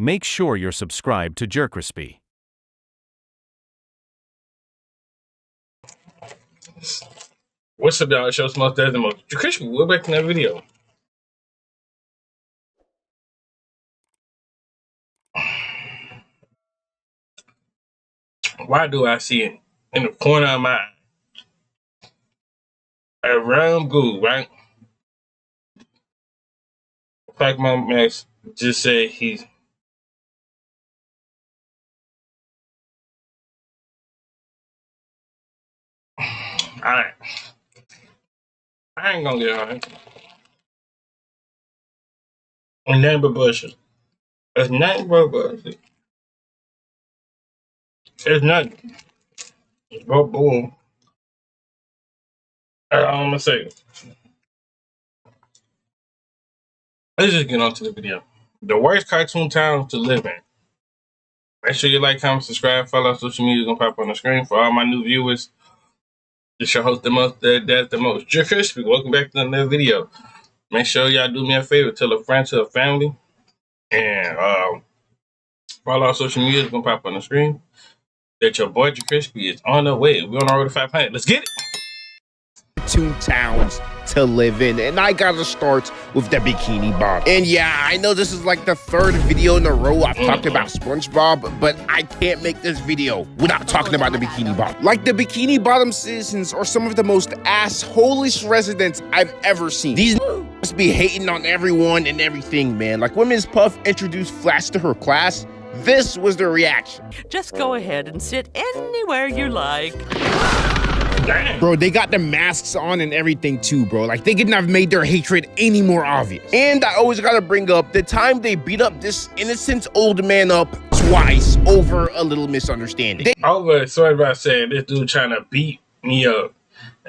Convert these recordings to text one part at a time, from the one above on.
make sure you're subscribed to Jerkrispy. What's up, y'all? Show Smoke Dead the most. Christian, we're back in that video. Why do I see it in the corner of my eye? A round goo, right? Pac-Man Max just said he's. Alright. I ain't gonna get on it. And nothing but bullshit. It's nothing but bullshit. It's nothing. But boom. That's all I'm gonna say. Let's just get on to the video. The worst cartoon town to live in. Make sure you like, comment, subscribe, follow our social media. Gonna pop on the screen for all my new viewers. This your host, the most, that's the most. Jerkrispy, welcome back to another video. Make sure y'all do me a favor, tell a friend, to a family, and follow our social media. Gonna pop on the screen. That your boy Jerkrispy is on the way. We're on our road to 500. Let's get it. Two towns to live in, and I gotta start with the Bikini Bottom. And yeah, I know this is like the third video in a row I've talked about SpongeBob, but I can't make this video without talking about the Bikini Bottom. Like, the Bikini Bottom citizens are some of the most assholish residents I've ever seen. These must be hating on everyone and everything, man. Like, when Ms. Puff introduced Flash to her class, this was their reaction. Just go ahead and sit anywhere you like. Damn. Bro, they got the masks on and everything too, bro. Like, they couldn't have made their hatred any more obvious. And I always gotta bring up the time they beat up this innocent old man up twice over a little misunderstanding. Sorry about saying this dude trying to beat me up.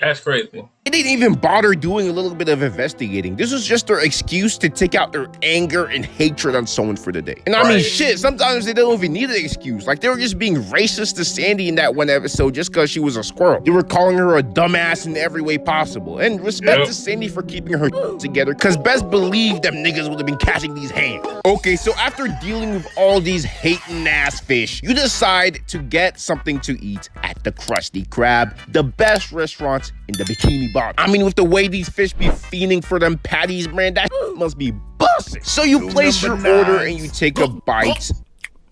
That's crazy. They didn't even bother doing a little bit of investigating. This was just their excuse to take out their anger and hatred on someone for the day. And I mean, shit, sometimes they don't even need an excuse. Like, they were just being racist to Sandy in that one episode just because she was a squirrel. They were calling her a dumbass in every way possible. And respect to Sandy for keeping her together, because best believe them niggas would have been catching these hands. Okay, so after dealing with all these hating ass fish, you decide to get something to eat at the Krusty Krab, the best restaurant in the Bikini Bottom. I mean, with the way these fish be fiending for them patties, man, that must be busting. So you place your order and you take a bite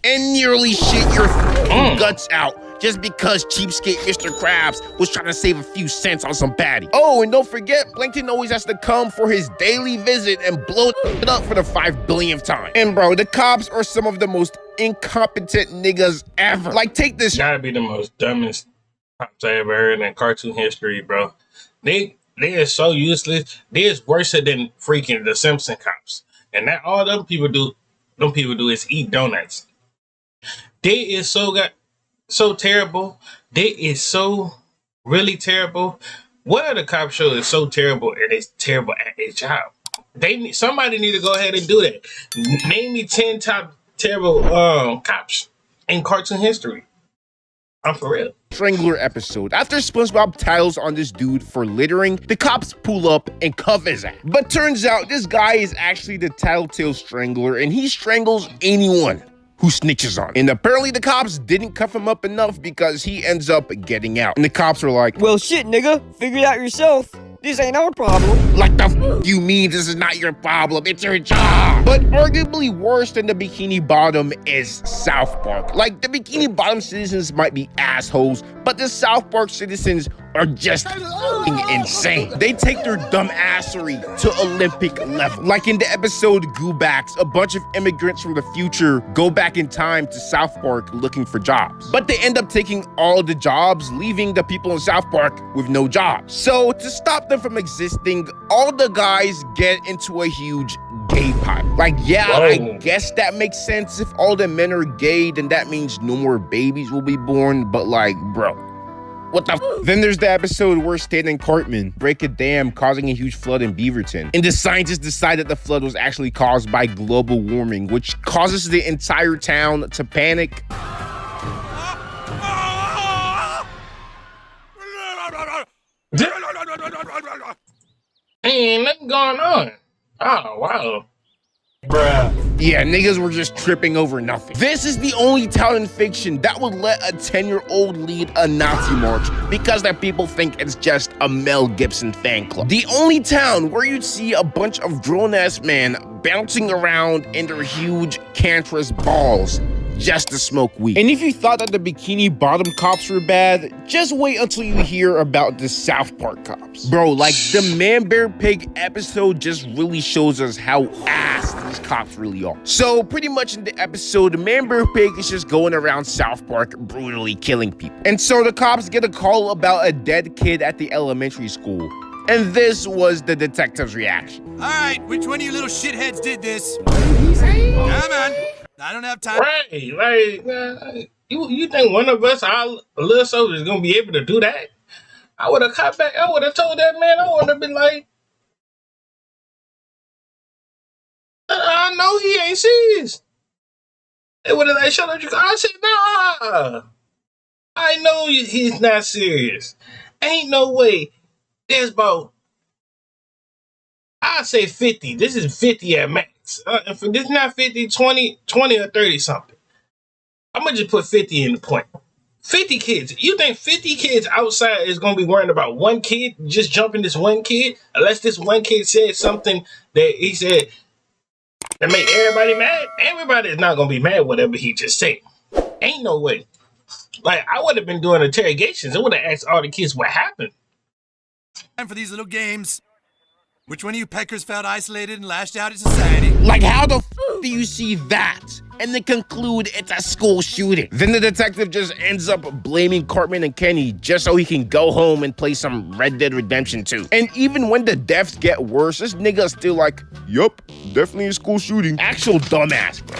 and nearly shit your guts out just because cheapskate Mr. Krabs was trying to save a few cents on some patty. Oh, and don't forget, Plankton always has to come for his daily visit and blow it up for the 5 billionth time. And bro, the cops are some of the most incompetent niggas ever. Like, take this. Gotta be the most dumbest cops I ever heard in cartoon history, bro. They are so useless. They is worse than freaking the Simpson cops. And that all them people do is eat donuts. They is so terrible. They is so really terrible. What other cop show is so terrible and is terrible at their job? Somebody need to go ahead and do that. Name me 10 top terrible cops in cartoon history. I'm for real. Strangler episode. After SpongeBob tattles on this dude for littering, the cops pull up and cuff his ass. But turns out this guy is actually the Tattletale Strangler, and he strangles anyone who snitches on him. And apparently the cops didn't cuff him up enough because he ends up getting out. And the cops are like, well, shit, nigga, figure it out yourself. This ain't our problem. Like, the f you mean this is not your problem? It's your job. But arguably worse than the Bikini Bottom is South Park. Like, the Bikini Bottom citizens might be assholes, but the South Park citizens are just insane. They take their dumbassery to Olympic level. Like in the episode Goobacks, a bunch of immigrants from the future go back in time to South Park looking for jobs. But they end up taking all the jobs, leaving the people in South Park with no jobs. So to stop them from existing, all the guys get into a huge gay pipe. Like, yeah, I guess that makes sense. If all the men are gay, then that means no more babies will be born. But like, bro, what the f? Then there's the episode where Stan and Cartman break a dam, causing a huge flood in Beaverton. And the scientists decide that the flood was actually caused by global warming, which causes the entire town to panic. Ain't nothing going on. Oh, wow. Bruh. Yeah, niggas were just tripping over nothing. This is the only town in fiction that would let a 10-year-old lead a Nazi march because that people think it's just a Mel Gibson fan club. The only town where you'd see a bunch of grown-ass men bouncing around in their huge cancerous balls just to smoke weed. And if you thought that the Bikini Bottom cops were bad, just wait until you hear about the South Park cops. Bro, like the Man Bear Pig episode just really shows us how ass these cops really are. So pretty much in the episode, the Man Bear Pig is just going around South Park brutally killing people. And so the cops get a call about a dead kid at the elementary school. And this was the detective's reaction. All right, which one of you little shitheads did this? Come on. I don't have time. Right, like, you think one of us, our little soldiers, gonna be able to do that? I would have cut back. I would have told that man. I would have been like, I know he ain't serious. They would have like, shut up. I said, nah. I know he's not serious. Ain't no way. There's about, I say 50. This is 50 at max. If this is not 50, 20 or 30 something. I'm going to just put 50 in the point. 50 kids. You think 50 kids outside is going to be worrying about one kid, just jumping this one kid? Unless this one kid said something that he said that make everybody mad? Everybody is not going to be mad whatever he just said. Ain't no way. Like, I would have been doing interrogations. I would have asked all the kids what happened. Time for these little games. Which one of you peckers felt isolated and lashed out at society? Like, how the f do you see that and then conclude it's a school shooting? Then the detective just ends up blaming Cartman and Kenny just so he can go home and play some Red Dead Redemption 2. And even when the deaths get worse, this nigga's still like, yup, definitely a school shooting. Actual dumbass, bro.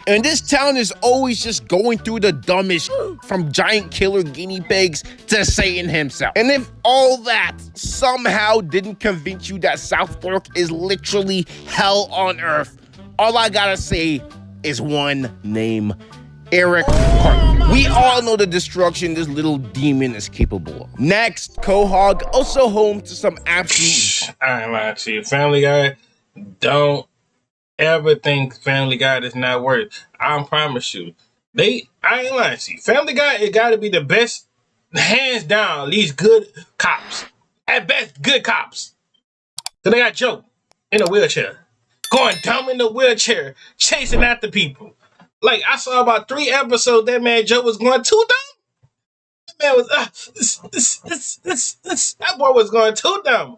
And this town is always just going through the dumbest from giant killer guinea pigs to Satan himself. And if all that somehow didn't convince you that South Park is literally hell on earth, all I gotta say is one name: Eric Cartman. We all know the destruction this little demon is capable of. Next, Quahog, also home to some absolute... I ain't lying to you. Family Guy, don't ever think Family Guy is not worth. I promise you. I ain't lying to you. Family Guy, it gotta be the best, hands down, these good cops. At best, good cops. So they got Joe in a wheelchair, going dumb in the wheelchair, chasing after people. Like, I saw about 3 episodes that man Joe was going too dumb. That man was, that boy was going too dumb.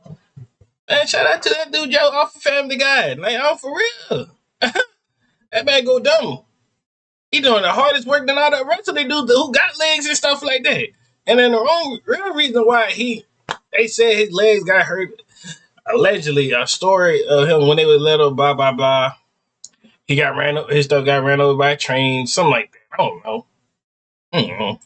Man, shout out to that dude Joe off of Family Guy. Like, I'm for real. That man go dumb. He doing the hardest work than all the rest of the dudes who got legs and stuff like that. And then the real reason why they said his legs got hurt, allegedly, a story of him when they were little, blah, blah, blah. His stuff got ran over by a train, something like that. I don't know.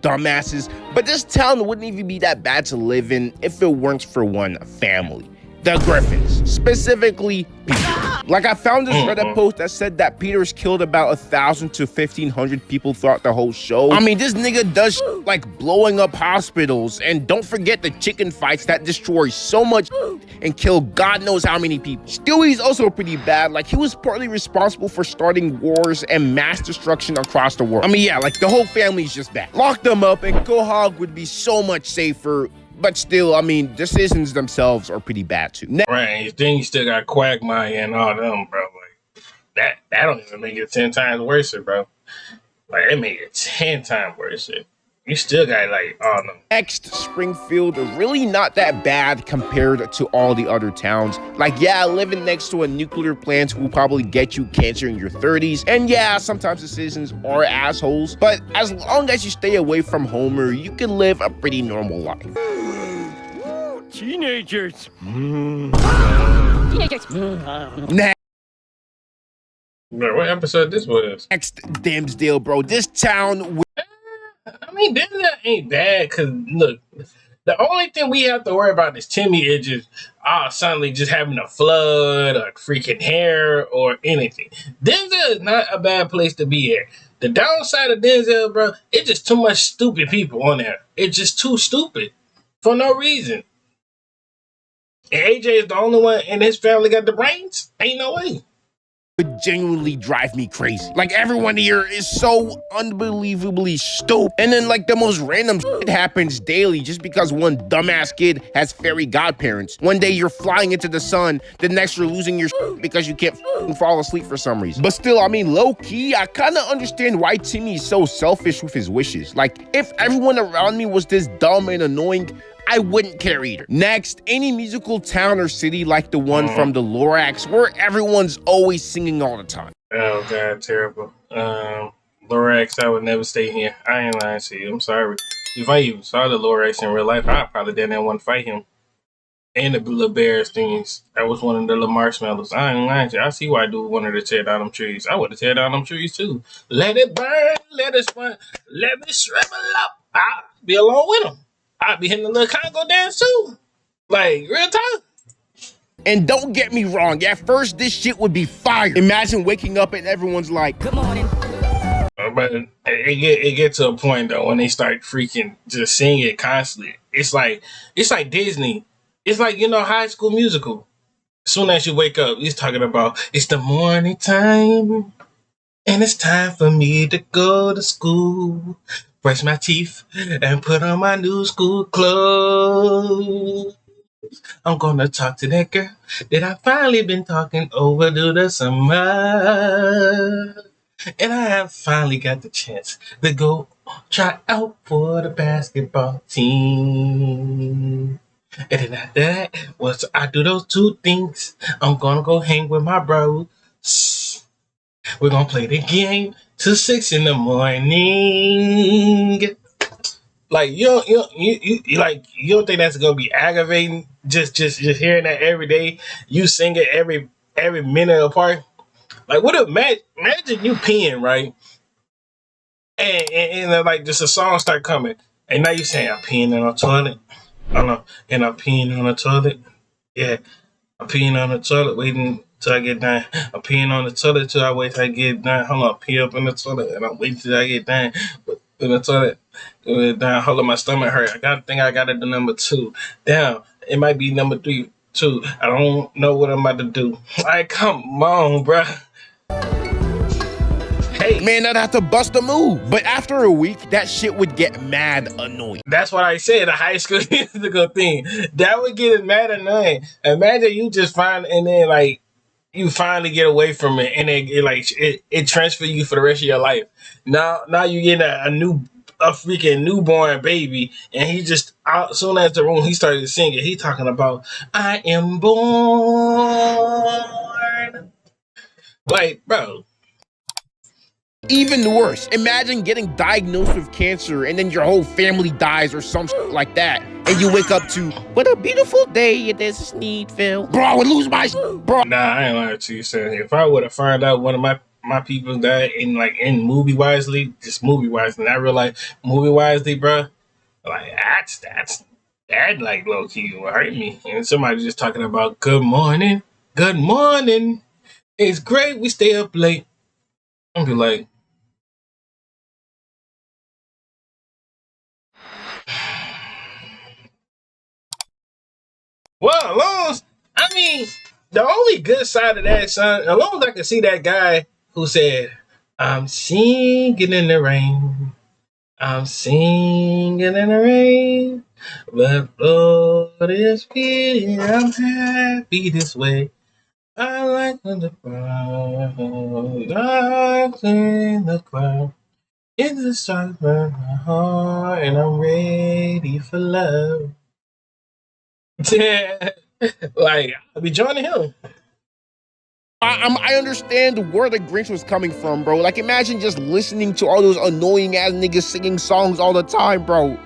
Dumbasses, but this town wouldn't even be that bad to live in if it weren't for one family: the Griffins, specifically Peter. Like, I found this Reddit post that said that Peter's killed about 1,000 to 1,500 people throughout the whole show. I mean, this nigga does like blowing up hospitals, and don't forget the chicken fights that destroy so much and kill God knows how many people. Stewie's also pretty bad. Like, he was partly responsible for starting wars and mass destruction across the world. I mean, yeah, like the whole family's just bad. Lock them up and Quahog would be so much safer. But still, I mean, decisions themselves are pretty bad too. Right, then you still got Quagmire and all them, bro. Like, that don't even make it 10 times worse, bro. Like, it made it 10 times worse. You still got, like, all them. Next, Springfield, really not that bad compared to all the other towns. Like, yeah, living next to a nuclear plant will probably get you cancer in your 30s. And yeah, sometimes the citizens are assholes. But as long as you stay away from Homer, you can live a pretty normal life. Teenagers. Bro, what episode this was? Next, Dimsdale, bro. This town... I mean, that ain't bad, because, look, the only thing we have to worry about is Timmy is just suddenly just having a flood or freaking hair or anything. Denzel is not a bad place to be at. The downside of Denzel, bro, it's just too much stupid people on there. It's just too stupid for no reason. And AJ is the only one in his family got the brains? Ain't no way. would genuinely drive me crazy. Like, everyone here is so unbelievably stupid. And then, like, the most random shit happens daily just because one dumbass kid has fairy godparents. One day you're flying into the sun, the next you're losing your shit because you can't fall asleep for some reason. But still, I mean, low-key, I kind of understand why Timmy is so selfish with his wishes. Like, if everyone around me was this dumb and annoying, I wouldn't care either. Next, any musical town or city like the one from the Lorax where everyone's always singing all the time. Oh god, terrible. Lorax, I would never stay here. I ain't lying to you. I'm sorry. If I even saw the Lorax in real life, I probably didn't want to fight him. And the little bears things. That was one of the little marshmallows. I ain't lying to you. I see why I do wanted to tear down them trees. I would have tear down them trees too. Let it burn, let it burn, let me shrivel up. I'll be along with them. I'll be hitting the little Congo dance too. Like, real time. And don't get me wrong, at first this shit would be fire. Imagine waking up and everyone's like, Good morning. But it get to a point though when they start freaking just singing it constantly. It's like Disney. It's like, you know, High School Musical. As soon as you wake up, he's talking about it's the morning time and it's time for me to go to school. Brush my teeth and put on my new school clothes. I'm gonna talk to that girl that I finally been talking over to the summer. And I have finally got the chance to go try out for the basketball team. And then after that, once I do those two things, I'm gonna go hang with my bros. We're gonna play the game till 6 in the morning. Like you don't think that's gonna be aggravating? Just hearing that every day, you sing it every minute apart. Like, what if imagine you peeing, right? And like just a song start coming, and now you saying I'm peeing in the toilet. I don't know, and I'm peeing on the toilet. Yeah, I'm peeing on the toilet, waiting till I get done. I'm peeing on the toilet till I wait till I get done. Hold on, pee up in the toilet, and I'm waiting till I get done. In the toilet, down. Hold on, my stomach hurt. I gotta do number 2. Down. It might be number 3 too. I don't know what I'm about to do. Like, come on, bruh. Hey, man, I'd have to bust a move. But after a week, that shit would get mad annoying. that's what I said, the High School Musical thing. That would get mad annoying. Imagine you just find, and then like, you finally get away from it, and it transfers you for the rest of your life. Now you get a freaking newborn baby, and he just out soon as the room he started singing, he talking about I am born. Like, bro. Even worse, imagine getting diagnosed with cancer and then your whole family dies or some shit like that. And you wake up to, what a beautiful day it is, Sneedville. Bro, I would lose my bro. Nah, I ain't lying to you, son. If I would have found out one of my people died in movie wisely, just movie wisely, not real life, movie wisely, bro. Like that like low key will hurt me. And somebody just talking about good morning. It's great we stay up late. I'm be like, well, as long as, I mean, the only good side of that, son, as long as I can see that guy who said, I'm singing in the rain. I'm singing in the rain. But Lord is feeling, I'm happy this way. I like when the cloud, dark in the cloud. In the stars burn my heart, and I'm ready for love. Like, I'll be joining him. I understand where the Grinch was coming from, bro. Like, imagine just listening to all those annoying ass niggas singing songs all the time, bro.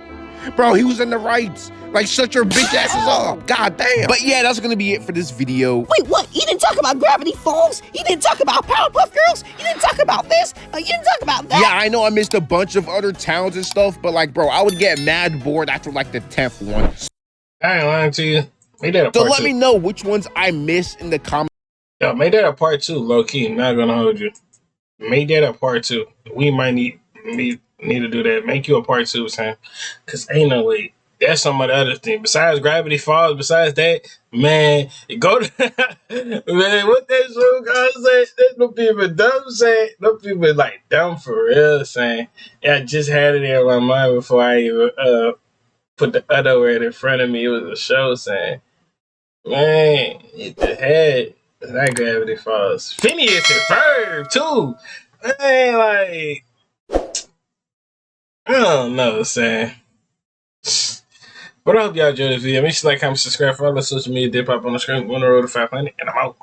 Bro, he was in the rights. Like, shut your bitch asses up. God damn. But yeah, that's gonna be it for this video. Wait, what? You didn't talk about Gravity Falls? You didn't talk about Powerpuff Girls? You didn't talk about this? You didn't talk about that? Yeah, I know I missed a bunch of other towns and stuff, but like, bro, I would get mad bored after like the 10th one. I ain't lying to you. Make that a So part let 2. me know which ones I missed in the comments. Yo, make that a part 2, low key. Not gonna hold you. Make that a part 2. We might need to do that. Make you a part 2, son. Cause ain't no way That's some of the other thing. Besides Gravity Falls, besides that, man, go to man, what that show called say? That no people dumb saying, no people like dumb for real saying. Yeah, I just had it in my mind before I even put the other word in front of me. It was a show saying, man, it had that Gravity Falls. Phineas and Ferb too. Man, like I don't know, saying. But I hope y'all enjoyed the video. Make sure you like, comment, subscribe, follow social media, dip pop on the screen. On the road to 500, and I'm out.